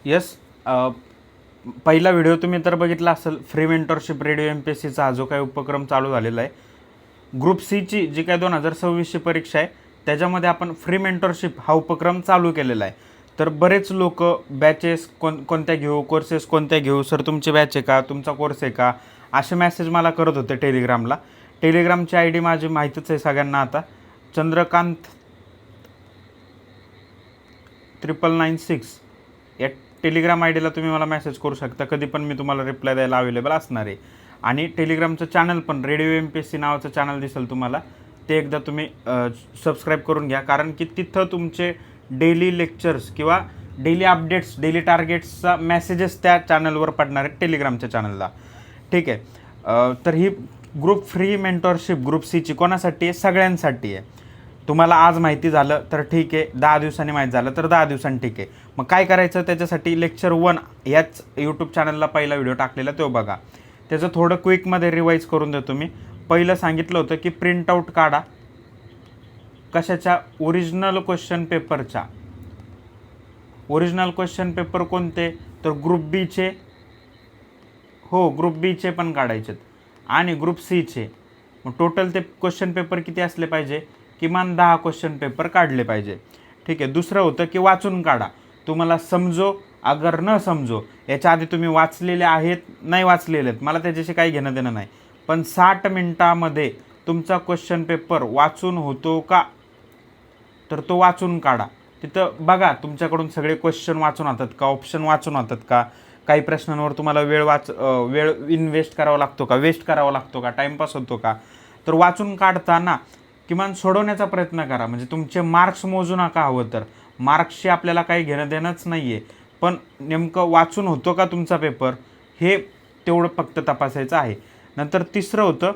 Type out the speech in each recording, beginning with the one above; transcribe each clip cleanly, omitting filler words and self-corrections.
Yes. पहिला video तुम्ही तर बघितला असेल, फ्री मेंटरशिप रेडिओ MPSCचा हा जो काही उपक्रम चालू झालेला आहे, ग्रुप सीची जी काय 2026ची परीक्षा आहे त्याच्यामध्ये आपण फ्री मेंटरशिप हा उपक्रम चालू केलेला आहे. तर बरेच लोक बॅचेस कोणत्या घेऊ, कोर्सेस कोणत्या घेऊ, सर तुमची बॅच आहे का, तुमचा कोर्स आहे का, असे मेसेज मला करत होते टेलिग्रामला. टेलिग्रामची ID माझी माहीतच आहे सगळ्यांना आता, चंद्रकांत 9996 या टेलिग्राम IDला तुम्ही मला मेसेज करू शकता, कधी पण मी तुम्हाला रिप्लाय द्यायला अवेलेबल असणार आहे. आणि टेलिग्रामचं चॅनल पण रेडिओ MPSC नावाचं चॅनल दिसेल तुम्हाला, ते एकदा तुम्ही सबस्क्राईब करून घ्या, कारण की तिथं तुमचे डेली लेक्चर्स किंवा डेली अपडेट्स, डेली टार्गेट्सचा मेसेजेस त्या चॅनलवर पडणार आहेत टेलिग्रामच्या चॅनलला. ठीक आहे. तर ही ग्रुप फ्री मेंटॉरशिप ग्रुप सीची कोणासाठी आहे? सगळ्यांसाठी आहे. तुम्हाला आज माहिती झालं तर ठीक आहे, 10 दिवसांनी माहिती झालं तर 10 दिवसांनी ठीक आहे. मग काय करायचं? त्याच्यासाठी लेक्चर 1 याच यूट्यूब चॅनलला पहिला व्हिडिओ टाकलेला तो बघा. त्याचं थोडं क्विकमध्ये रिवाईज करून देतो मी. पहिलं सांगितलं होतं की प्रिंटआउट काढा. कशाच्या? ओरिजिनल क्वेश्चन पेपरच्या. ओरिजिनल क्वेश्चन पेपर कोणते? तर ग्रुप बीचे. हो, ग्रुप बीचे पण काढायचेत आणि ग्रुप सीचे. मग टोटल ते क्वेश्चन पेपर किती असले पाहिजे? किमान 10 क्वेश्चन पेपर काढले पाहिजे. ठीक आहे. दुसरं होतं की वाचून काढा. तुम्हाला समजो अगर न समजो, याच्या आधी तुम्ही वाचलेले आहेत, नाही वाचलेले आहेत, मला त्याच्याशी काही घेणं देणं नाही, पण 60 मिनटामध्ये तुमचा क्वेश्चन पेपर वाचून होतो का? तर तो वाचून काढा. तिथं बघा तुमच्याकडून सगळे क्वेश्चन वाचून होतात का, ऑप्शन वाचून होतात का, काही प्रश्नांवर तुम्हाला वेळ इन्व्हेस्ट करावा लागतो का, वेस्ट करावा लागतो का, टाईमपास होतो का. तर वाचून काढताना किमान सोडवण्याचा प्रयत्न करा. म्हणजे तुमचे मार्क्स मोजू नका, हवं तर मार्क्सशी आपल्याला काही घेणं देणंच नाही आहे, पण नेमकं वाचून होतो का तुमचा पेपर हे तेवढं फक्त तपासायचं आहे. नंतर तिसरं होतं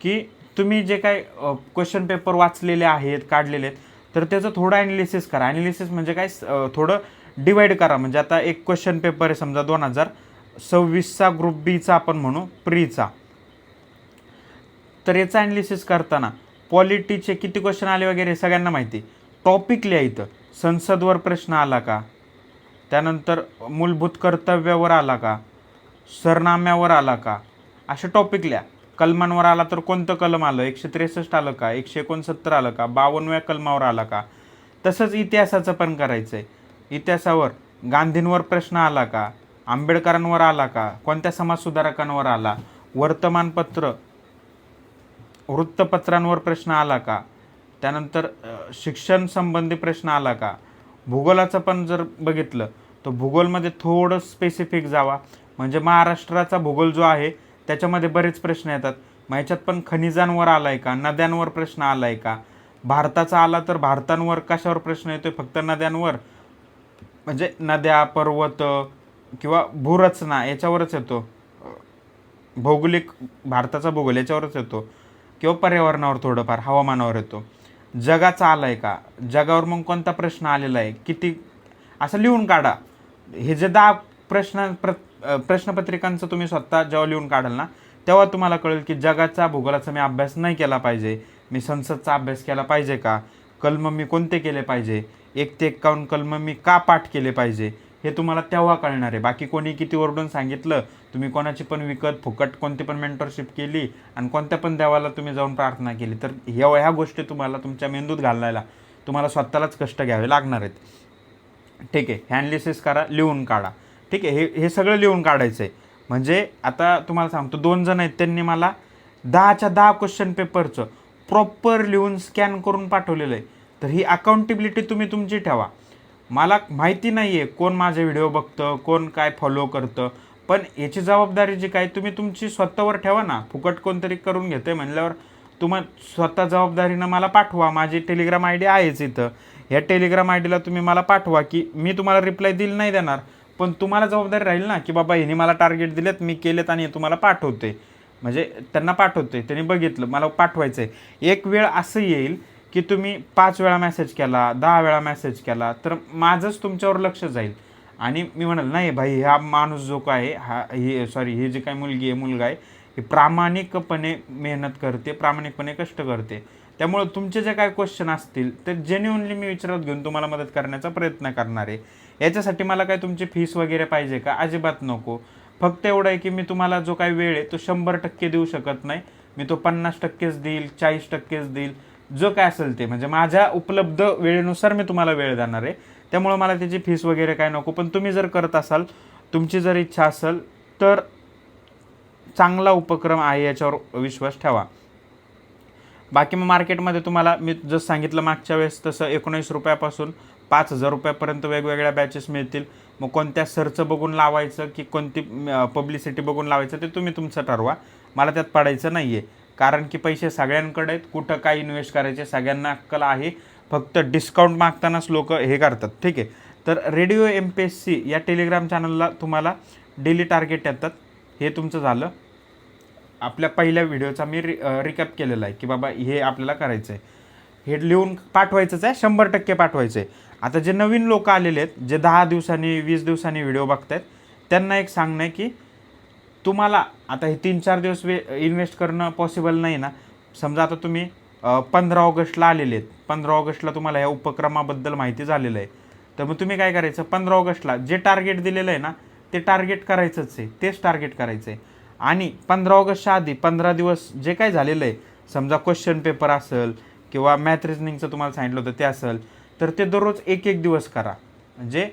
की तुम्ही जे काय क्वेश्चन पेपर वाचलेले आहेत, काढलेले आहेत, तर त्याचं थोडं ॲनालिसिस करा. ॲनालिसिस म्हणजे काय? थोडं डिवाईड करा. म्हणजे आता एक क्वेश्चन पेपर आहे समजा 2026चा ग्रुप बीचा आपण म्हणू, प्रीचा. तर याचं ॲनालिसिस करताना पॉलिटीचे किती क्वेश्चन आले वगैरे सगळ्यांना माहिती. टॉपिक लिहायचं. संसदवर प्रश्न आला का, त्यानंतर मूलभूत कर्तव्यावर आला का, सरनाम्यावर आला का, असे टॉपिक लिहा. कलमांवर आला तर कोणतं कलम आलं, 163 आलं का, 169 आलं का, 52व्या कलमावर आला का. तसंच इतिहासाचं पण करायचं आहे. इतिहासावर गांधींवर प्रश्न आला का, आंबेडकरांवर आला का, कोणत्या समाजसुधारकांवर आला, वर्तमानपत्र वृत्तपत्रांवर प्रश्न आला का, त्यानंतर शिक्षण संबंधी प्रश्न आला का. भूगोलाचं पण जर बघितलं तर भूगोलमध्ये थोडं स्पेसिफिक जावा. म्हणजे महाराष्ट्राचा भूगोल जो आहे त्याच्यामध्ये बरेच प्रश्न येतात. मग ह्याच्यात पण खनिजांवर आला आहे का, नद्यांवर प्रश्न आला आहे का. भारताचा आला तर भारतांवर कशावर प्रश्न येतो? फक्त नद्यांवर, म्हणजे नद्या, पर्वत किंवा भूरचना याच्यावरच येतो. भौगोलिक भारताचा भूगोल याच्यावरच येतो, किंवा पर्यावरणावर थोडंफार, हवामानावर येतो. जगाचा आला आहे का, जगावर मग कोणता प्रश्न आलेला आहे, किती, असं लिहून काढा. हे जे 10 प्रश्नपत्रिकांचं तुम्ही स्वतः जेव्हा लिहून काढाल ना, तेव्हा तुम्हाला कळेल की जगाचा भूगोलाचा मी अभ्यास नाही केला पाहिजे, मी संसदचा अभ्यास केला पाहिजे का, कलम मी कोणते केले पाहिजे, 1 ते 51 कलम मी का पाठ केले पाहिजे, हे तुम्हाला तेव्हा कळणार आहे. बाकी कोणी किती ओरडून सांगितलं, तुम्ही कोणाची पण विकत फुकट कोणती पण मेंटरशिप केली आणि कोणत्या पण देवाला तुम्ही जाऊन प्रार्थना केली, तर ह्या गोष्टी तुम्हाला तुमच्या मेंदूत घालायला तुम्हाला स्वतःलाच कष्ट घ्यावे लागणार आहेत. ठीक आहे. ॲनालिसिस करा, लिहून काढा. ठीक आहे. हे सगळं लिहून काढायचं आहे. म्हणजे आता तुम्हाला सांगतो, 2 जण आहेत, त्यांनी मला 10च्या 10 क्वेश्चन पेपरचं प्रॉपर लिहून स्कॅन करून पाठवलेलं आहे. तर ही अकाउंटेबिलिटी तुम्ही तुमची ठेवा. मला माहिती नाही आहे कोण माझे व्हिडिओ बघतं, कोण काय फॉलो करतं, पण याची जबाबदारी जी काय तुम्ही तुमची स्वतःवर ठेवा ना. फुकट कोणतरी करून घेते म्हणल्यावर तुम्हाला स्वतः जबाबदारीनं मला पाठवा. माझी टेलिग्राम ID आहेच इथं. ह्या टेलिग्राम IDला तुम्ही मला पाठवा, की मी तुम्हाला रिप्लाय नाही देणार, पण तुम्हाला जबाबदारी राहील ना, की बाबा ह्याने मला टार्गेट दिलेत, मी केलेत आणि तुम्हाला पाठवते. म्हणजे त्यांना पाठवते, त्यांनी बघितलं, मला पाठवायचं आहे. एक वेळ असं येईल की तुम्ही 5 वेळा मेसेज केला, 10 वेळा मेसेज केला, तर माझंच तुमच्यावर लक्ष जाईल आणि मी म्हणाल नाही भाई, हा माणूस जो काय ही जी काय मुलगी आहे, मुलगा आहे, हे प्रामाणिकपणे मेहनत करते, प्रामाणिकपणे कष्ट करते, त्यामुळे तुमचे जे काय क्वेश्चन असतील ते जेन्युइनली मी विचारत घेऊन तुम्हाला मदत करण्याचा प्रयत्न करणार आहे. याच्यासाठी मला काय तुमची फीस वगैरे पाहिजे का? अजिबात नको. फक्त एवढं आहे की मी तुम्हाला जो काही वेळ आहे तो 100% देऊ शकत नाही. मी तो 50%च देईल, 40%च देईल, जो काय असेल ते, म्हणजे माझ्या उपलब्ध वेळेनुसार मी तुम्हाला वेळ देणार आहे. त्यामुळे मला त्याची फीस वगैरे काय नको. पण तुम्ही जर करत असाल, तुमची जर इच्छा असेल तर चांगला उपक्रम आहे, याच्यावर विश्वास ठेवा. बाकी मग मार्केटमध्ये तुम्हाला मी जसं सांगितलं मागच्या वेळेस तसं 19 रुपयापासून 5,000 रुपयापर्यंत वेगवेगळ्या बॅचेस मिळतील. मग कोणत्या सरचं बघून लावायचं की कोणती पब्लिसिटी बघून लावायचं ते तुम्ही तुमचं ठरवा. मला त्यात पडायचं नाही आहे, कारण की पैसे सगळ्यांकडे आहेत. कुठं काय इन्व्हेस्ट करायचे सगळ्यांना अक्कल आहे. फक्त डिस्काउंट मागतानाच लोक हे करतात. ठीक आहे. तर रेडिओ MPSC या टेलिग्राम चॅनलला तुम्हाला डेली टार्गेट येतात. हे तुमचं झालं. आपल्या पहिल्या व्हिडिओचा मी रिकॅप केलेला आहे की बाबा हे आपल्याला करायचं आहे, हे लिहून पाठवायचंच आहे, 100% पाठवायचं आहे. आता जे नवीन लोक आलेले आहेत, जे 10 दिवसांनी 20 दिवसांनी व्हिडिओ बघतायत, त्यांना एक सांगणं आहे की तुम्हाला आता हे 3-4 दिवस इन्व्हेस्ट करणं पॉसिबल नाही ना. समजा आता तुम्ही 15 ऑगस्टला आलेले आहेत, 15 ऑगस्टला तुम्हाला ह्या उपक्रमाबद्दल माहिती झालेलं आहे. तर मग तुम्ही काय करायचं, 15 ऑगस्टला जे टार्गेट दिलेलं आहे ना ते टार्गेट करायचंच आहे, तेच टार्गेट करायचं आहे. आणि 15 ऑगस्टच्या आधी 15 दिवस जे काय झालेलं आहे, समजा क्वेश्चन पेपर असेल किंवा मॅथ रिजनिंगचं तुम्हाला सांगितलं होतं ते असेल, तर ते दररोज एक दिवस करा. म्हणजे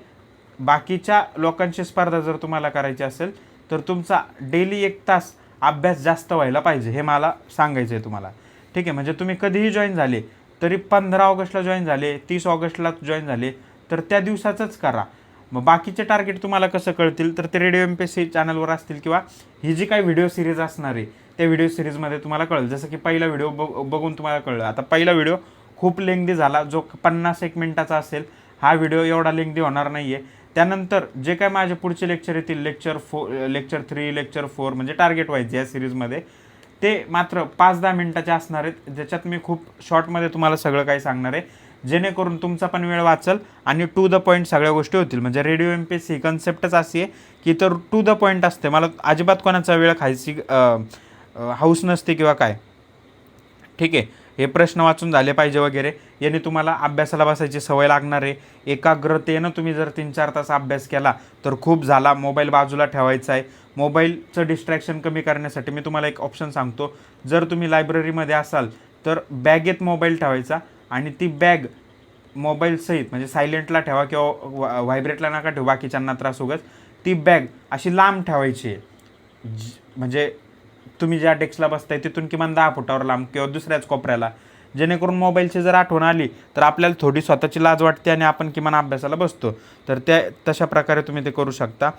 बाकीच्या लोकांची स्पर्धा जर तुम्हाला करायची असेल तर तुमचा डेली 1 तास अभ्यास जास्त व्हायला पाहिजे, हे मला सांगायचं आहे तुम्हाला. ठीक आहे. म्हणजे तुम्ही कधीही जॉईन झाले तरी 15 ऑगस्टला जॉईन झाले, 30 ऑगस्टला जॉईन झाले तर त्या दिवसाचंच करा. मग बाकीचे टार्गेट तुम्हाला कसं कळतील, तर ते रेडिओ MPSC चॅनलवर असतील किंवा ही जी काही व्हिडिओ सिरीज असणार आहे त्या व्हिडिओ सिरीजमध्ये तुम्हाला कळेल. जसं की पहिला व्हिडिओ बघून तुम्हाला कळलं. आता पहिला व्हिडिओ खूप लेंग्दी झाला, जो 51 मिनिटाचा असेल. हा व्हिडिओ एवढा लेंग्दी होणार नाही आहे. त्यानंतर जे काय माझे पुढचे लेक्चर येतील, लेक्चर 3, लेक्चर 4 म्हणजे टार्गेट वाईज या सिरीजमध्ये, ते मात्र 5-10 मिनिटाचे असणार आहेत. ज्याच्यात मी खूप शॉर्टमध्ये तुम्हाला सगळं काही सांगणार आहे, जेणेकरून तुमचा पण वेळ वाचल आणि टू द पॉईंट सगळ्या गोष्टी होतील. म्हणजे रेडिओ MPSC कन्सेप्टच अशी आहे की तर टू द पॉईंट असते. मला अजिबात कोणाचा वेळ खायची हाऊस नसते किंवा काय. ठीक आहे. हे प्रश्न वाचून झाले पाहिजे वगैरे, याने तुम्हाला अभ्यासाला बसायची सवय लागणार आहे. एकाग्रतेनं तुम्ही जर 3-4 तास अभ्यास केला तर खूप झाला. मोबाईल बाजूला ठेवायचा आहे. मोबाईलचं डिस्ट्रॅक्शन कमी करण्यासाठी मी तुम्हाला एक ऑप्शन सांगतो. जर तुम्ही लायब्ररीमध्ये असाल तर बॅगेत मोबाईल ठेवायचा आणि ती बॅग मोबाईलसहित म्हणजे सायलेंटला ठेवा किंवा व्हायब्रेटला नका ठेवू, बाकीच्यांना त्रास उगाच. ती बॅग अशी लांब ठेवायची आहे. म्हणजे तुम्ही ज्या डेस्कला बसताय तिथून किमान 10 फुटावर लांब किंवा दुसऱ्याच कोपऱ्याला, जेणेकरून मोबाईलची जर आठवण आली तर आपल्याला थोडी स्वतःची लाज वाटते आणि आपण किमान अभ्यासाला बसतो. तर तशा प्रकारे तुम्ही ते करू शकता.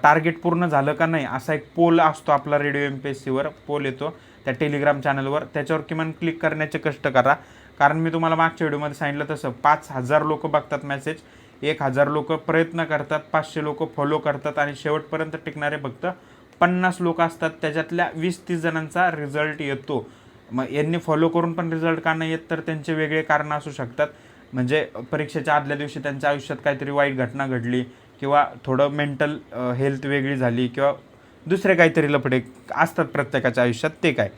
टार्गेट पूर्ण झालं का नाही असा एक पोल असतो आपला रेडिओ MPSCवर, पोल येतो त्या टेलिग्राम चॅनलवर, त्याच्यावर किमान क्लिक करण्याचे कष्ट करा. कारण मी तुम्हाला मागच्या व्हिडिओमध्ये सांगितलं तसं 5,000 लोक बघतात मेसेज, 1,000 लोक प्रयत्न करतात, 500 लोक फॉलो करतात आणि शेवटपर्यंत टिकणारे फक्त 50 लोक असतात. त्याच्यातल्या 20-30 जणांचा रिझल्ट येतो. मग यांनी फॉलो करून पण रिझल्ट का नाही येत, तर त्यांचे वेगळे कारणं असू शकतात. म्हणजे परीक्षेच्या आदल्या दिवशी त्यांच्या आयुष्यात काहीतरी वाईट घटना घडली किंवा थोडं मेंटल हेल्थ वेगळी झाली किंवा दुसरे काहीतरी लफडे असतात प्रत्येकाच्या आयुष्यात, ते काय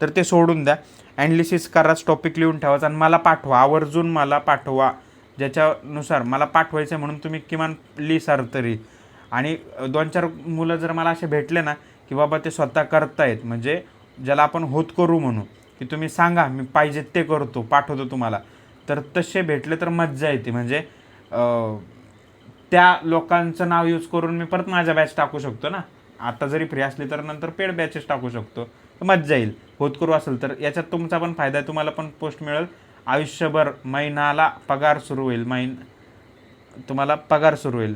तर ते सोडून द्या. ॲनालिसिस कराच, टॉपिक लिहून ठेवाच आणि मला पाठवा, आवर्जून मला पाठवा. ज्याच्यानुसार मला पाठवायचं म्हणून तुम्ही किमान लिहिसाल तरी. आणि 2-4 मुलं जर मला असे भेटले ना की बाबा ते स्वतः करतायत, म्हणजे ज्याला आपण होत करू म्हणू, की तुम्ही सांगा मी पाहिजे ते करतो, पाठवतो तुम्हाला, तर तसे भेटले तर मज्जा येते. म्हणजे त्या लोकांचं नाव यूज करून मी परत माझ्या बॅच टाकू शकतो ना. आता जरी फ्री असली तर नंतर पेड बॅचेस टाकू शकतो, तर मज्जा येईल. होत करू असेल तर याच्यात तुमचा पण फायदा आहे, तुम्हाला पण पोस्ट मिळेल आयुष्यभर. महिन्याला पगार सुरू होईल, तुम्हाला पगार सुरू होईल.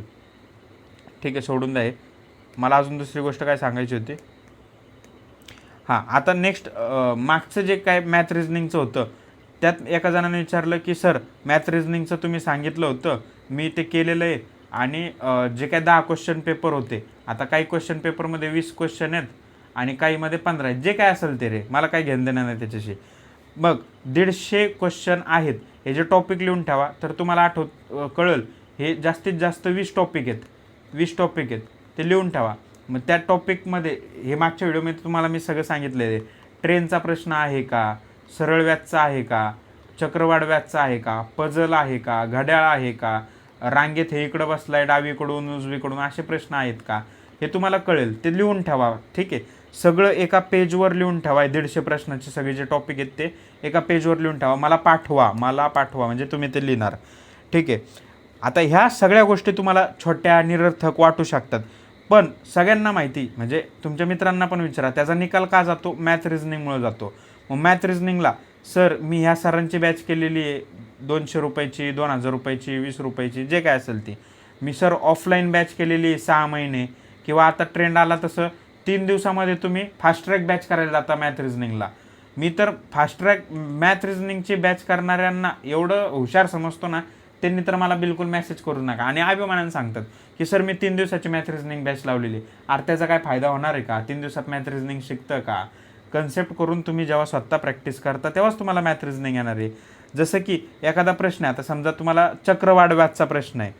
ठीक आहे, सोडून द्या. मला अजून दुसरी गोष्ट काय सांगायची होती. हां, आता नेक्स्ट मागचं जे काय मॅथ रिजनिंगचं होतं त्यात एका जणाने विचारलं की सर मॅथ रिजनिंगचं तुम्ही सांगितलं होतं, मी ते केलेलं आहे आणि जे काय 10 क्वेश्चन पेपर होते, आता काही क्वेश्चन पेपरमध्ये 20 क्वेश्चन आहेत आणि काहीमध्ये 15 आहेत, जे काय असेल ते रे, मला काही घेणं देणं नाही त्याच्याशी. मग 150 क्वेश्चन आहेत, हे जे टॉपिक लिहून ठेवा, तर तुम्हाला कळेल हे जास्तीत जास्त 20 टॉपिक आहेत, ते लिहून ठेवा. मग त्या टॉपिकमध्ये हे मागच्या व्हिडिओमध्ये तुम्हाला मी सगळं सांगितलेलं आहे. ट्रेनचा प्रश्न आहे का, सरळ व्याजचा आहे का, चक्रवाढ व्याजचा आहे का, पजल आहे का, घड्याळ आहे का, रांगेत हे इकडं बसलाय डावीकडून उजवीकडून, असे प्रश्न आहेत का, हे तुम्हाला कळेल. ते लिहून ठेवा. ठीक आहे, सगळं एका पेजवर लिहून ठेवा. 150 प्रश्नाचे सगळे जे टॉपिक आहेत ते एका पेजवर लिहून ठेवा. मला पाठवा म्हणजे तुम्ही ते लिहिणार. ठीक आहे. आता ह्या सगळ्या गोष्टी तुम्हाला छोट्या निरर्थक वाटू शकतात, पण सगळ्यांना माहिती, म्हणजे तुमच्या मित्रांना पण विचारा, त्याचा निकाल का जातो, मॅथ रिझनिंगमुळे जातो. मग मॅथ रिझनिंगला सर मी ह्या सरांची बॅच केलेली आहे 200 रुपयाची, 2000 रुपयाची, 20 रुपयाची, जे काय असेल ती. मी सर ऑफलाईन बॅच केलेली आहे 6 महिने, किंवा आता ट्रेंड आला तसं 3 दिवसामध्ये तुम्ही फास्ट ट्रॅक बॅच करायला जाता मॅथ रिझनिंगला. मी तर फास्ट ट्रॅक मॅथ रिझनिंगची बॅच करणाऱ्यांना एवढं हुशार समजतो ना, त्यांनी तर मला बिलकुल मेसेज करू नका. आणि अभिमानाने सांगतात की सर मी 3 दिवसाची मॅथ रिझनिंग बॅच लावलेली. अरे त्याचा काय फायदा होणार आहे का? 3 दिवसात मॅथ रिझनिंग शिकतं का? कन्सेप्ट करून तुम्ही जेव्हा स्वतः प्रॅक्टिस करता तेव्हाच तुम्हाला मॅथ रिझनिंग येणार आहे. जसं की एखादा प्रश्न आहे, आता समजा तुम्हाला चक्रवाढ व्याजचा प्रश्न आहे,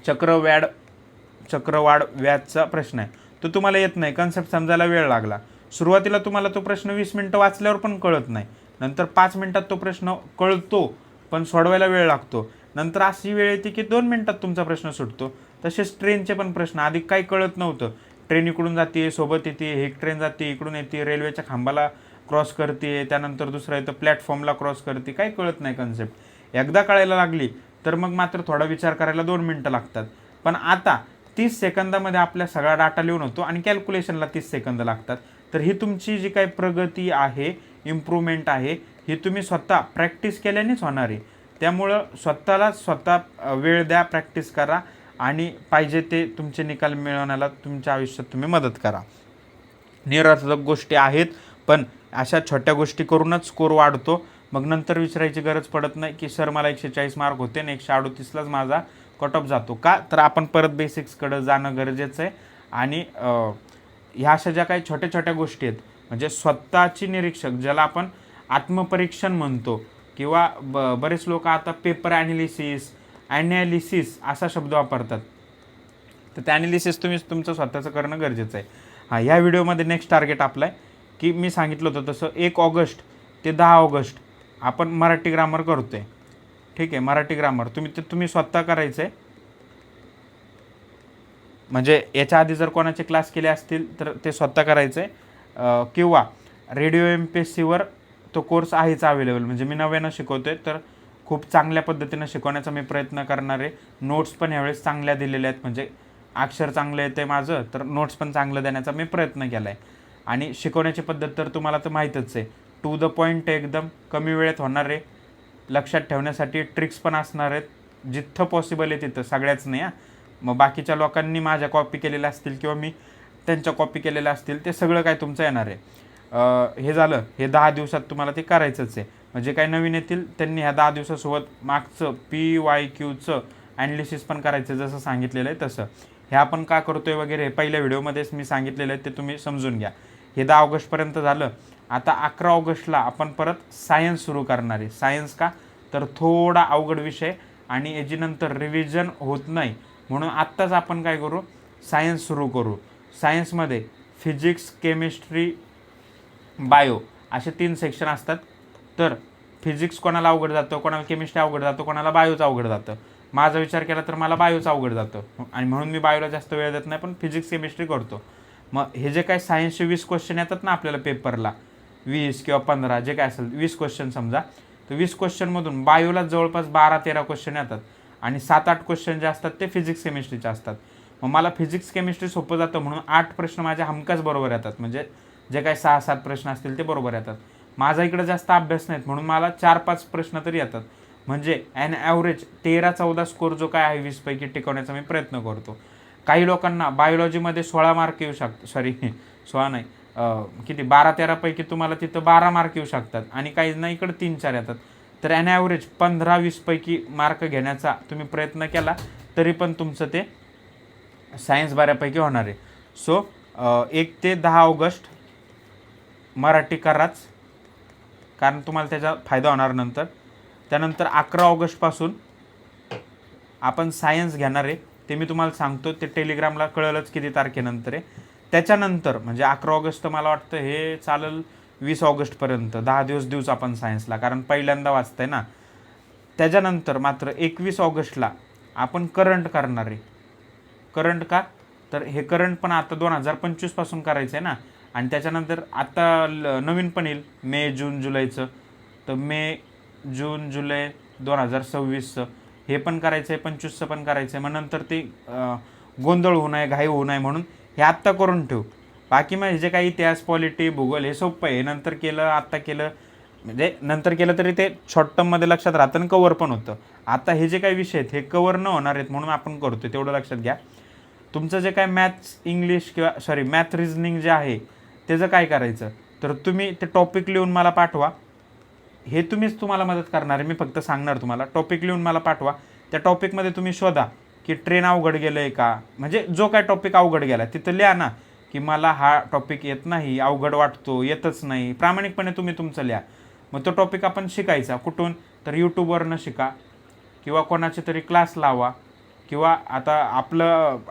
चक्रवाढ व्याजचा प्रश्न आहे, तो तुम्हाला येत नाही, कन्सेप्ट समजायला वेळ लागला. सुरुवातीला तुम्हाला तो प्रश्न 20 मिनटं वाचल्यावर पण कळत नाही, नंतर 5 मिनटात तो प्रश्न कळतो पण सोडवायला वेळ लागतो. नंतर अशी वेळ येते की 2 मिनटात तुमचा प्रश्न सुटतो. तसेच ट्रेनचे पण प्रश्न, आधी काही कळत नव्हतं, ट्रेन इकडून जाते, सोबत येते, एक ट्रेन जाते इकडून येते, रेल्वेच्या खांबाला क्रॉस करते, त्यानंतर दुसरं येतं प्लॅटफॉर्मला क्रॉस करते, काही कळत नाही कन्सेप्ट. एकदा कळायला लागली तर मग मात्र थोडा विचार करायला 2 मिनटं लागतात. पण आता 30 सेकंदामध्ये आपल्या सगळा डाटा लिहून होतो आणि कॅल्क्युलेशनला 30 सेकंद लागतात. तर ही तुमची जी काही प्रगती आहे, इम्प्रूव्हमेंट आहे, ही तुम्ही स्वतः प्रॅक्टिस केल्यानेच होणार आहे. त्यामुळं स्वतः वेळ द्या, प्रॅक्टिस करा आणि पाहिजे ते तुमचे निकाल मिळवण्याला तुमच्या आयुष्यात तुम्ही मदत करा. निरर्थक गोष्टी आहेत, पण अशा छोट्या गोष्टी करूनच स्कोर वाढतो. मग नंतर विचारायची गरज पडत नाही की सर मला 140 मार्क होते आणि 138लाच माझा कट ऑफ जातो का? तर आपण परत बेसिक्सकडे जाणं गरजेचं आहे. आणि ह्या अशा ज्या काही छोट्या छोट्या गोष्टी आहेत, म्हणजे स्वतःची निरीक्षक, ज्याला आपण आत्मपरीक्षण म्हणतो, किंवा बरेच लोक आता पेपर ॲनालिसिस असा शब्द वापरतात. तर त्या ॲनालिसिस तुम्ही तुमचं स्वतःचं करणं गरजेचं आहे. हां, ह्या व्हिडिओमध्ये नेक्स्ट टार्गेट आपलं आहे की मी सांगितलं होतं तसं 1 ऑगस्ट ते 10 ऑगस्ट आपण मराठी ग्रामर करतो आहे. ठीक आहे, मराठी ग्रामर तुम्ही स्वतः करायचं आहे. म्हणजे याच्या आधी जर कोणाचे क्लास केले असतील तर ते स्वतः करायचं आहे, किंवा रेडिओ MPSCवर तो कोर्स आहेच अवेलेबल. म्हणजे मी नव्यानं शिकवतो आहे, तर खूप चांगल्या पद्धतीनं शिकवण्याचा मी प्रयत्न करणार आहे. नोट्स पण यावेळेस चांगल्या दिलेल्या आहेत, म्हणजे अक्षर चांगलं येतं आहे माझं, तर नोट्स पण चांगलं देण्याचा मी प्रयत्न केला आहे. आणि शिकवण्याची पद्धत तर तुम्हाला तर माहीतच आहे, टू द पॉईंट, एकदम कमी वेळेत होणार आहे. लक्षात ठेवण्यासाठी ट्रिक्स पण असणार आहेत, जिथं पॉसिबल आहे तिथं, सगळ्याच नाही. मग बाकीच्या लोकांनी माझ्या कॉपी केलेल्या असतील किंवा मी त्यांच्या कॉपी केलेल्या असतील, ते सगळं काय तुमचं येणार आहे. हे झालं, हे 10 दिवसात तुम्हाला ते करायचंच आहे. म्हणजे काही नवीन येतील त्यांनी ह्या 10 दिवसासोबत मागचं PYQचं ॲनालिसिस पण करायचं, जसं सांगितलेलं आहे तसं. हे आपण का करतोय वगैरे हे पहिल्या व्हिडिओमध्येच मी सांगितलेलं आहे, ते तुम्ही समजून घ्या. हे 10 ऑगस्टपर्यंत झालं. आता 11 ऑगस्टला आपण परत सायन्स सुरू करणार आहे. सायन्स का? तर थोडा अवघड विषय आणि याच्यानंतर रिव्हिजन होत नाही, म्हणून आत्ताच आपण काय करू, सायन्स सुरू करू. सायन्समध्ये फिजिक्स, केमिस्ट्री, बायो असे 3 सेक्शन असतात. तर फिजिक्स कोणाला अवघड जातं, कोणाला केमिस्ट्री अवघड जातं, कोणाला बायोचं अवघड जातं. माझा विचार केला तर मला बायोचं अवघड जातं आणि म्हणून मी बायोला जास्त वेळ देत नाही, पण फिजिक्स केमिस्ट्री करतो. मग हे जे काय सायन्सचे 20 क्वेश्चन येतात ना आपल्याला पेपरला, 20 किंवा 15 जे काय असेल 20 क्वेश्चन समजा, तर 20 क्वेश्चनमधून बायोला जवळपास 12-13 क्वेश्चन येतात आणि 7-8 क्वेश्चन जे असतात ते फिजिक्स केमिस्ट्रीचे असतात. मग मला फिजिक्स केमिस्ट्री सोपं जातं म्हणून 8 प्रश्न माझे हमखास बरोबर येतात. म्हणजे जे काही 6-7 प्रश्न असतील ते बरोबर येतात. माझा इकडे जास्त अभ्यास नाहीत म्हणून मला 4-5 प्रश्न तरी येतात. म्हणजे ॲन ॲव्हरेज 13-14 स्कोर जो काय आहे 20 पैकी टिकवण्याचा मी प्रयत्न करतो. काही लोकांना बायोलॉजीमध्ये 16 मार्क येऊ शकतात, 16 नाही, किती 12-13 पैकी तुम्हाला तिथं 12 मार्क येऊ शकतात आणि काहींना इकडे 3-4 येतात. तर ॲन ॲव्हरेज 15-20 पैकी मार्क घेण्याचा तुम्ही प्रयत्न केला तरी पण तुमचं ते सायन्स बऱ्यापैकी होणार आहे. सो 1 ते 10 ऑगस्ट मराठी कराच, कारण तुम्हाला त्याचा फायदा होणार नंतर. त्यानंतर 11 ऑगस्टपासून आपण सायन्स घेणार आहे, ते मी तुम्हाला सांगतो. ते टेलिग्रामला कळलंच किती तारखेनंतर आहे. त्याच्यानंतर म्हणजे 11 ऑगस्ट तर मला वाटतं हे चालेल 20 ऑगस्टपर्यंत 10 दिवस देऊच आपण सायन्सला, कारण पहिल्यांदा वाचतंय ना. त्याच्यानंतर मात्र 21 ऑगस्टला आपण करंट करणार आहे. करंट का, तर हे करंट पण आता 2025 पासून करायचं आहे ना. आणि त्याच्यानंतर आता नवीन पण येईल मे जून जुलैचं, तर मे जून जुलै 2026चं हे पण करायचं आहे, 25चं पण करायचं आहे. मग नंतर ते गोंधळ होऊ नये, घाई होऊ नये म्हणून हे आत्ता करून ठेवू. बाकी मग हे जे काही इतिहास, पॉलिटी, भूगोल हे सोपं आहे. नंतर केलं, आत्ता केलं, म्हणजे नंतर केलं तरी ते शॉर्ट टर्ममध्ये लक्षात राहतं आणि कवर पण होतं. आता हे जे काही विषय आहेत हे कवर न होणार आहेत म्हणून आपण करतो, तेवढं लक्षात घ्या. तुमचं जे काय मॅथ्स, इंग्लिश किंवा मॅथ रिझनिंग जे आहे त्याचं काय करायचं, तर तुम्ही ते टॉपिक लिहून मला पाठवा. हे तुम्हाला मदत करणार आहे, मी फक्त सांगणार तुम्हाला. टॉपिक लिहून मला पाठवा. त्या टॉपिकमध्ये तुम्ही शोधा की ट्रेन अवघड गेलं आहे का, म्हणजे जो काय टॉपिक अवघड गेला तिथं लिहा ना की मला हा टॉपिक येत नाही, अवघड वाटतो, येतच नाही. प्रामाणिकपणे तुम्ही तुमचं लिहा. मग तो टॉपिक आपण शिकायचा कुठून, तर यूट्यूबवरनं शिका किंवा कोणाचे तरी क्लास लावा. किंवा आता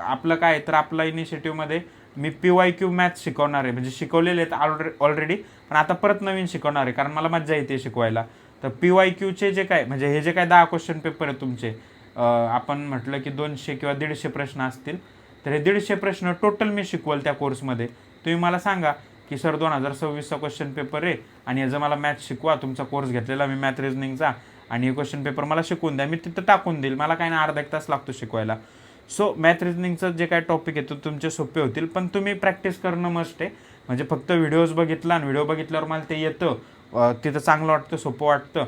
आपलं काय तर आपल्या इनिशिएटिव्हमध्ये मी PYQ मॅथ्स शिकवणार आहे, म्हणजे शिकवलेले आहेत ऑलरेडी, पण आता परत नवीन शिकवणार आहे कारण मला मज्जा येते शिकवायला. तर PYQचे जे काय, म्हणजे हे जे काय 10 क्वेश्चन पेपर आहेत तुमचे, आपण म्हटलं की 200 किंवा 150 प्रश्न असतील, तर हे 150 प्रश्न टोटल मी शिकवल त्या कोर्समध्ये. तुम्ही मला सांगा की सर 2026चा क्वेश्चन पेपर आहे आणि याचं मला मॅथ्स शिकवा, तुमचा कोर्स घेतलेला मी मॅथ रिझनिंगचा, आणि हे क्वेश्चन पेपर मला शिकवून द्या. मी तिथं टाकून देईल, मला काय ना अर्धा एक तास लागतो शिकवायला. सो मॅथ रिझनिंगचं जे काय टॉपिक आहे तो तुमचे सोपे होतील, पण तुम्ही प्रॅक्टिस करणं मस्ट आहे. म्हणजे फक्त व्हिडिओज बघितला आणि व्हिडिओ बघितल्यावर मला ते येतं, तिथं चांगलं वाटतं, सोपं वाटतं,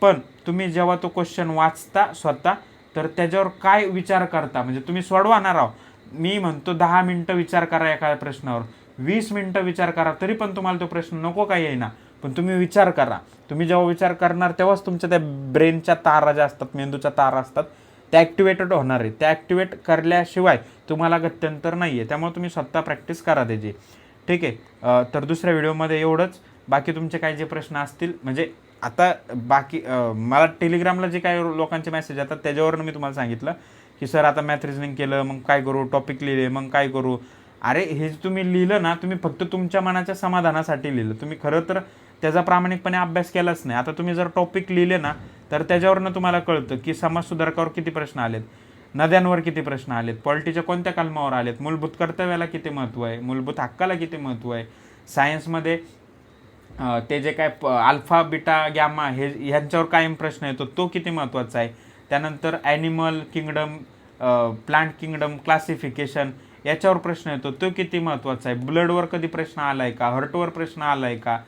पण तुम्ही जेव्हा तो क्वेश्चन वाचता स्वतः, तर त्याच्यावर काय विचार करता, म्हणजे तुम्ही सोडवाणार आहो. मी म्हणतो 10 मिनटं विचार करा एका प्रश्नावर, 20 मिनटं विचार करा, तरी पण तुम्हाला तो प्रश्न नको काही येईना, पण तुम्ही विचार करा. तुम्ही जेव्हा विचार करणार तेव्हाच तुमच्या त्या ब्रेनच्या तारा ज्या असतात, मेंदूच्या तारा असतात, त्या ॲक्टिवेटेड होणार आहे. त्या ॲक्टिवेट करल्याशिवाय तुम्हाला गत्यंतर नाही आहे. त्यामुळे तुम्ही स्वतः प्रॅक्टिस करा त्याची. ठीक आहे. तर दुसऱ्या व्हिडिओमध्ये एवढंच. बाकी तुमचे काही जे प्रश्न असतील, म्हणजे आता बाकी मला टेलिग्रामला जे काही लोकांचे मेसेज येतात त्याच्यावरून मी तुम्हाला सांगितलं की सर आता मॅथ रिझनिंग केलं मग काय करू, टॉपिक लिहिले मग काय करू. अरे हे तुम्ही लिहिलं ना, तुम्ही फक्त तुमच्या मनाच्या समाधानासाठी लिहिलं, तुम्ही खरं तर त्याचा प्रामाणिकपणे अभ्यास केलाच नाही. आता तुम्ही जर टॉपिक लिहिले ना, तर त्याच्यावरनं तुम्हाला कळतं की समाजसुधारकावर किती प्रश्न आलेत, नद्यांवर किती प्रश्न आलेत, पॉलिटीच्या कोणत्या कलमावर आलेत, मूलभूत कर्तव्याला किती महत्त्व आहे, मूलभूत हक्काला किती महत्त्व आहे, सायन्समध्ये ते जे काय अल्फा बीटा गॅमा हे ह्यांच्यावर कायम प्रश्न येतो, तो किती महत्त्वाचा आहे. त्यानंतर animal kingdom, plant kingdom, classification याच्यावर प्रश्न येतो, तो किती महत्त्वाचा आहे. ब्लडवर कधी प्रश्न आला आहे का, हार्टवर प्रश्न आला आहे का.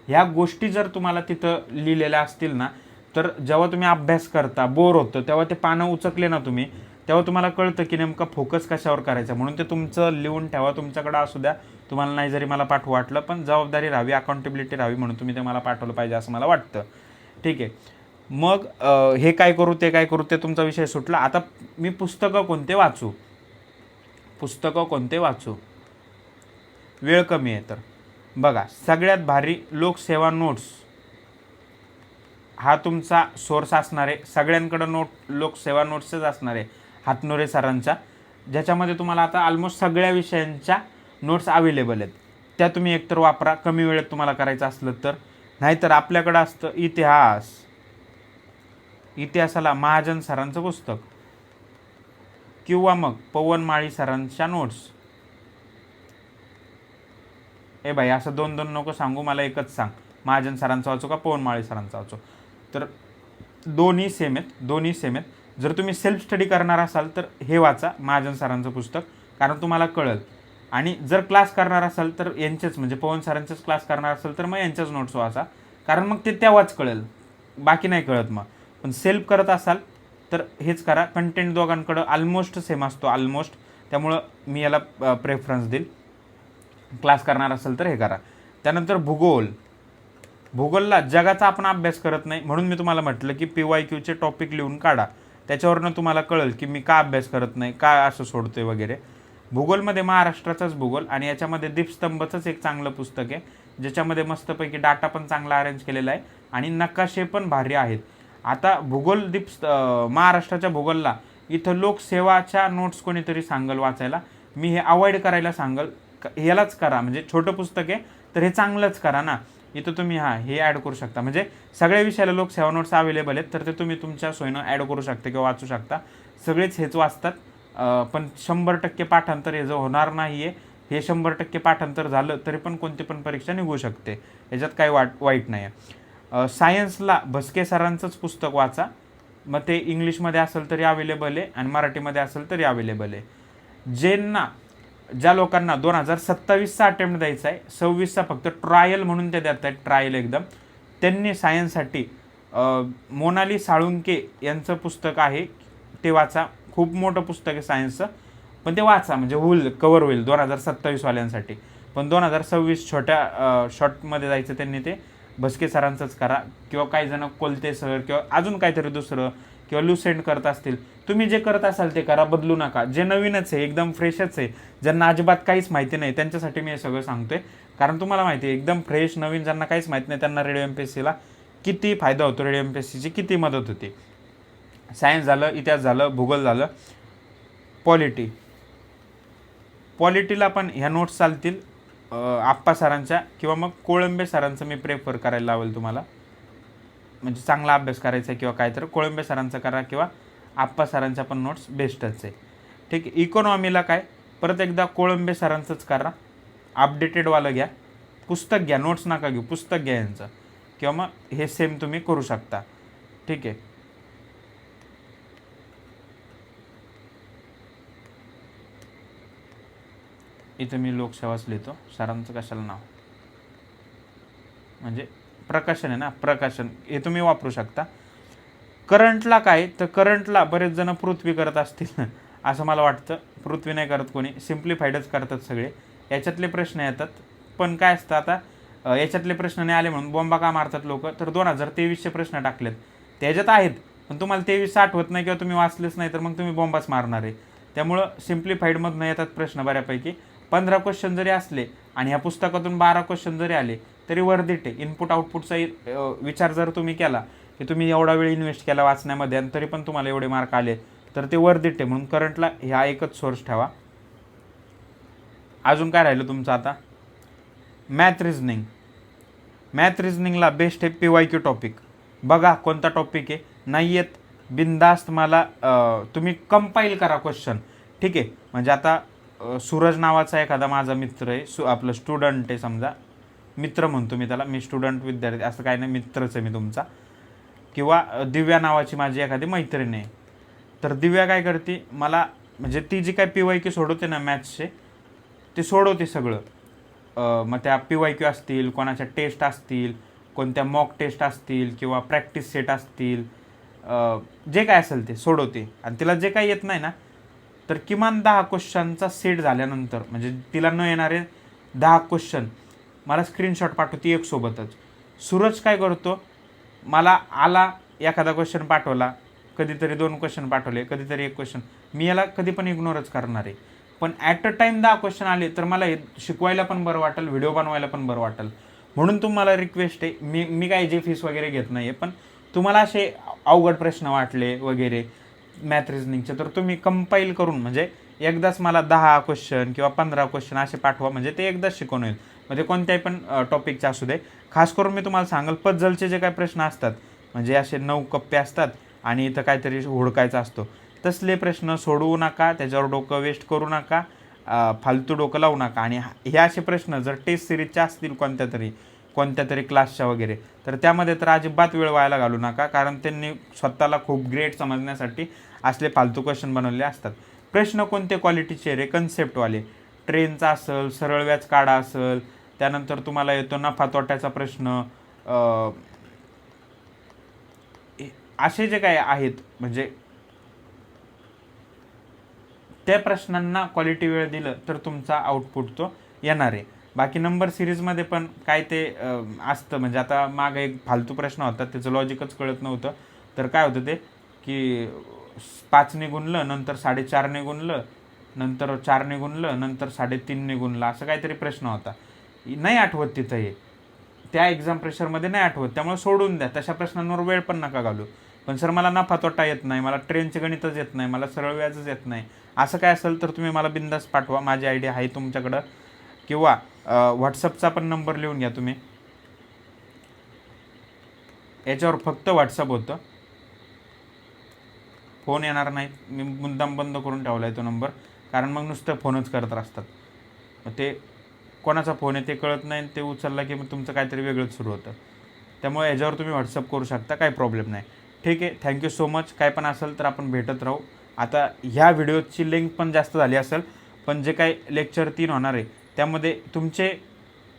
ह्या गोष्टी जर तुम्हाला तिथं लिहिलेल्या असतील ना, तर जेव्हा तुम्ही अभ्यास करता बोर होतं तेव्हा ते पानं उचकले ना तुम्ही, तेव्हा तुम्हाला कळतं की नेमका फोकस कशावर करायचा. म्हणून ते तुमचं लिहून ठेवा, तुमच्याकडं असू द्या. तुम्हाला नाही जरी मला पाठवू वाटलं, पण जबाबदारी राहावी, अकाउंटेबिलिटी राहावी म्हणून तुम्ही ते मला पाठवलं पाहिजे असं मला वाटतं. ठीक आहे. मग हे काय करू ते काय करू ते तुमचा विषय सुटला. आता मी पुस्तकं कोणते वाचू, वेळ कमी आहे तर बघा, सगळ्यात भारी लोकसेवा नोट्स हा तुमचा सोर्स असणार आहे. सगळ्यांकडं लोकसेवा नोट्सच असणार आहे हातनोरे सरांच्या, ज्याच्यामध्ये तुम्हाला आता ऑलमोस्ट सगळ्या विषयांच्या नोट्स अवेलेबल आहेत. त्या तुम्ही एकतर वापरा कमी वेळेत तुम्हाला करायचं असलं तर, नाहीतर आपल्याकडं असतं इतिहासाला महाजन सरांचं पुस्तक किंवा मग पवन माळी सरांच्या नोट्स. ए भाई असं दोन नको सांगू, मला एकच सांग, महाजन सरांचा वाचू का पवन माळी सरांचा वाचू. तर दोन्ही सेम आहेत. जर तुम्ही सेल्फ स्टडी करणार असाल तर हे वाचा महाजन सरांचं पुस्तक, कारण तुम्हाला कळेल. आणि जर क्लास करणार असाल तर यांचेच, म्हणजे पवन सरांचेच क्लास करणार असाल तर मग यांच्याच नोट्स वाचा, कारण मग ते तेव्हाच कळेल, बाकी नाही कळत मग. पण सेल्फ करत असाल तर हेच करा. कंटेंट दोघांकडं ऑलमोस्ट सेम असतो, त्यामुळं मी याला प्रेफरन्स देईल. क्लास करणार असेल तर हे करा. त्यानंतर भूगोलला जगाचा आपण अभ्यास करत नाही, म्हणून मी तुम्हाला म्हटलं की PYQचे टॉपिक लिहून काढा. त्याच्यावरनं तुम्हाला कळेल की मी का अभ्यास करत नाही, का असं सोडतोय वगैरे. भूगोलमध्ये महाराष्ट्राचाच भूगोल, आणि याच्यामध्ये दीपस्तंभचंच एक चांगलं पुस्तक आहे, ज्याच्यामध्ये मस्तपैकी डाटा पण चांगला अरेंज केलेला आहे आणि नकाशे पण भारी आहेत. आता महाराष्ट्राच्या भूगोलला इथं लोकसेवाच्या नोट्स कोणीतरी सांगल वाचायला, मी हे अवॉइड करायला सांगल. यालाच करा, म्हणजे छोटं पुस्तक आहे तर हे चांगलंच करा ना. इथं तुम्ही हे ॲड करू शकता. म्हणजे सगळ्या विषयाला लोकसेवा नोट्स अवेलेबल आहेत, तर ते तुम्ही तुमच्या सोयीनं ॲड करू शकता किंवा वाचू शकता. सगळेच हेच वाचतात, पण 100% पाठांतर हे जर होणार नाही आहे, हे 100% पाठांतर झालं तरी पण कोणती पण परीक्षा निघू शकते, याच्यात काही वाईट नाही आहे. सायन्सला भस्के सरांचंच पुस्तक वाचा, मग ते इंग्लिशमध्ये असेल तरी अवेलेबल आहे आणि मराठीमध्ये असेल तरी अवेलेबल आहे. ज्या लोकांना 2027चा अटेम्प्ट द्यायचा आहे, 26चा फक्त ट्रायल म्हणून ते देत आहेत, ट्रायल एकदम, त्यांनी सायन्ससाठी मोनाली साळुंके यांचं पुस्तक आहे ते वाचा. खूप मोठं पुस्तक आहे सायन्सचं, पण ते वाचा म्हणजे कवर होईल 2027 वाल्यांसाठी. पण 2026 छोट्या शॉर्टमध्ये जायचं त्यांनी ते भस्के सरांचंच करा, किंवा काही जण कोलते सर किंवा अजून काहीतरी दुसरं किंवा लुसेंट करत असतील. तुम्ही जे करत असाल ते करा, बदलू नका. जे नवीनच आहे, एकदम फ्रेशच आहे, ज्यांना अजिबात काहीच माहिती नाही, त्यांच्यासाठी मी हे सगळं सांगतोय. कारण तुम्हाला माहिती आहे, एकदम फ्रेश नवीन ज्यांना काहीच माहिती नाही त्यांना रेडिओ MPSCला किती फायदा होतो, रेडिओ MPSCची किती मदत होते. सायन्स झालं, इतिहास झालं, भूगोल झालं, पॉलिटीला पण ह्या नोट्स चालतील आप्पा सरांच्या, किंवा मग कोळंबे सरांचं मी प्रेफर करायला लावेल तुम्हाला. म्हणजे चांगला अभ्यास करायचा आहे किंवा काय, तर कोळंबे सरांचं करा, किंवा आप्पा सरांच्या पण नोट्स बेस्टच आहे. ठीक आहे. इकॉनॉमीला काय, परत एकदा कोळंबे सरांचंच करा, अपडेटेडवालं घ्या, पुस्तक घ्या, नोट्स नका घेऊ, पुस्तक घ्या यांचं, किंवा मग हे सेम तुम्ही करू शकता. ठीक आहे. इथं मी लोकसेवाच लिहितो, सरांचं कशाला नाव, म्हणजे प्रकाशन आहे ना, प्रकाशन, हे तुम्ही वापरू शकता. करंटला काय, तर करंटला बरेच जण पृथ्वी करत असतील असं मला वाटतं. पृथ्वी नाही करत कोणी, सिम्प्लिफाईडच करतात सगळे. याच्यातले प्रश्न येतात, पण काय असतं आता, याच्यातले प्रश्न नाही आले म्हणून बॉम्बा का मारतात लोक. तर 2023चे प्रश्न टाकलेत, त्याच्यात आहेत, पण तुम्हाला 23 आठवत नाही किंवा तुम्ही वाचलेच नाही, तर मग तुम्ही बॉम्बाच मारणार आहे. त्यामुळं सिम्प्लिफाईडमधनं येतात प्रश्न बऱ्यापैकी. 15 क्वेश्चन जरी असले आणि ह्या पुस्तकातून 12 क्वेश्चन जरी आले तरी वर्धित आहे. इनपुट आउटपुटचा विचार जर तुम्ही केला की तुम्ही एवढा वेळ इन्व्हेस्ट केला वाचण्यामध्ये आणि तरी पण तुम्हाला एवढे मार्क आले, तर ते वर्धित आहे. म्हणून करंटला ह्या एकच सोर्स ठेवा. अजून काय राहिलं तुमचं आता, मॅथ रिझनिंगला बेस्ट आहे PYQ टॉपिक. बघा कोणता टॉपिक आहे, नाही येत बिंदास्त मला तुम्ही कंपाईल करा क्वेश्चन. ठीक आहे. म्हणजे आता सूरज नावाचा एखादा माझा मित्र आहे, आपलं स्टुडंट आहे समजा, मित्र म्हणतो मी त्याला, मी स्टुडंट विद्यार्थी असं काही नाही, मित्रच आहे मी तुमचा. किंवा दिव्या नावाची माझी एखादी मैत्रीण आहे, तर दिव्या काय करते, मला म्हणजे ती जी काय PYQ सोडवते ना मॅथ्सचे, ते सोडवते सगळं. मग त्या PYQ असतील, कोणाच्या टेस्ट असतील, कोणत्या मॉक टेस्ट असतील, किंवा प्रॅक्टिस सेट असतील, जे काय असेल ते सोडवते. आणि तिला जे काही येत नाही ना, तर किमान 10 क्वेश्चनचा सेट झाल्यानंतर, म्हणजे तिला न येणारे 10 क्वेश्चन मला स्क्रीनशॉट पाठवते एक सोबतच. सूरज काय करतो, मला आला एखादा क्वेश्चन पाठवला, कधीतरी 2 क्वेश्चन पाठवले, कधीतरी 1 क्वेश्चन, मी याला कधी पण इग्नोरच करणार आहे. पण ॲट अ टाईम 10 क्वेश्चन आले तर मला हे शिकवायला पण बरं वाटेल, व्हिडिओ बनवायला पण बरं वाटेल. म्हणून तुम्हाला रिक्वेस्ट आहे, मी काय जे फीस वगैरे घेत नाही आहे, पण तुम्हाला असे अवघड प्रश्न वाटले वगैरे मॅथ रिझनिंगचे, तर तुम्ही कंपाईल करून म्हणजे एकदाच मला 10 क्वेश्चन किंवा 15 क्वेश्चन असे पाठवा, म्हणजे ते एकदाच शिकवून होईल. म्हणजे कोणत्याही पण टॉपिकचे असू दे. खास करून मी तुम्हाला सांगाल, पझलचे जे काही प्रश्न असतात, म्हणजे असे 9 कप्पे असतात आणि इथं काहीतरी हुडकायचा असतो, तसले प्रश्न सोडवू नका, त्याच्यावर डोकं वेस्ट करू नका, फालतू डोकं लावू नका. आणि हे असे प्रश्न जर टेस्ट सिरीजचे असतील कोणत्या तरी क्लासच्या वगैरे, तर त्यामध्ये तर अजिबात वेळ व्हायला घालू नका, कारण त्यांनी स्वतःला खूप ग्रेट समजण्यासाठी असले फालतू क्वेश्चन बनवले असतात. प्रश्न कोणते क्वालिटीचे रे, कन्सेप्टवाले, ट्रेनचा असेल, सरळ व्याज काढा असेल, त्यानंतर तुम्हाला येतो नफा तोट्याचा प्रश्न, असे जे काय आहेत, म्हणजे त्या प्रश्नांना क्वालिटी वेळ दिलं तर तुमचा आउटपुट तो येणार आहे. बाकी नंबर सिरीजमध्ये पण काय ते असतं, म्हणजे आता मागे एक फालतू प्रश्न होता, त्याचं लॉजिकच कळत नव्हतं. तर काय होतं ते की 5ने गुणलं, नंतर 4.5ने गुणलं, नंतर 4ने गुणलं, नंतर 3.5ने गुणलं, असं काहीतरी प्रश्न होता. नाही आठवत तिथं, हे त्या एक्झाम प्रेशरमध्ये नाही आठवत, त्यामुळे सोडून द्या. तशा प्रश्नांवर वेळ पण नका घालू. पण सर मला नफा तोटा येत नाही, मला ट्रेनचे गणितच येत नाही, मला सरळ व्याजच येत नाही, असं काय असेल तर तुम्ही मला बिंदास पाठवा, माझी आयडी आहे तुमच्याकडं. किंवा व्हॉट्सअपचा पण नंबर लिहून घ्या तुम्ही, याच्यावर फक्त व्हॉट्सअप होतं, फोन येणार नाही. मी मुद्दाम बंद करून ठेवला आहे तो नंबर, कारण मग नुसतं फोनच करत असतात. मग ते कोणाचा फोन आहे ते कळत नाही, ते उचलला की मग तुमचं काहीतरी वेगळंच सुरू होतं. त्यामुळे याच्यावर तुम्ही व्हॉट्सअप करू शकता, काही प्रॉब्लेम नाही. ठीक आहे, थँक्यू सो मच. काय पण असेल तर आपण भेटत राहू. आता ह्या व्हिडिओची लेंथ पण जास्त झाली असेल, पण जे काही लेक्चर 3 होणार आहे त्यामध्ये तुमचे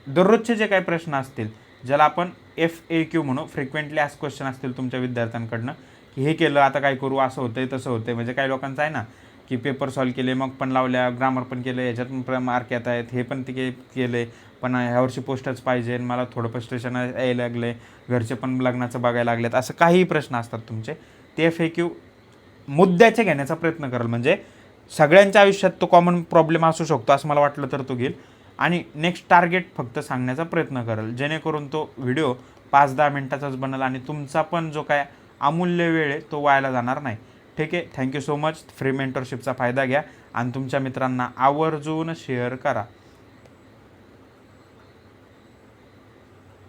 दररोजचे जे काही प्रश्न असतील, ज्याला आपण FAQ म्हणू, फ्रिक्वेंटली आस्क क्वेश्चन असतील तुमच्या विद्यार्थ्यांकडनं, की हे केलं आता काय करू, असं होतंय तसं होतंय. म्हणजे काही लोकांचं आहे ना, की पेपर सॉल्व केले, मग पण लावल्या, ग्रामर पण केलं, याच्यातून मार्क येत आहेत, हे पण ते केले, पण ह्यावर्षी पोस्टच पाहिजे, मला थोडं फ्रस्ट्रेशन यायला लागले, घरचे पण लग्नाचं बघायला लागलेत, असं काहीही प्रश्न असतात तुमचे, ते FAQ मुद्द्याचे घेण्याचा प्रयत्न कराल. म्हणजे सगळ्यांच्या आयुष्यात तो कॉमन प्रॉब्लेम असू शकतो असं मला वाटलं तर तो घेईल, आणि नेक्स्ट टार्गेट फक्त सांगण्याचा प्रयत्न करेल, जेणेकरून तो व्हिडिओ 5-10 मिनटाचाच बनेल आणि तुमचा पण जो काय अमूल्य वेळ आहे तो वायाला जाणार नाही. ठीक आहे, थँक्यू सो मच. फ्री मेंटरशिपचा फायदा घ्या आणि तुमच्या मित्रांना आवर्जून शेअर करा.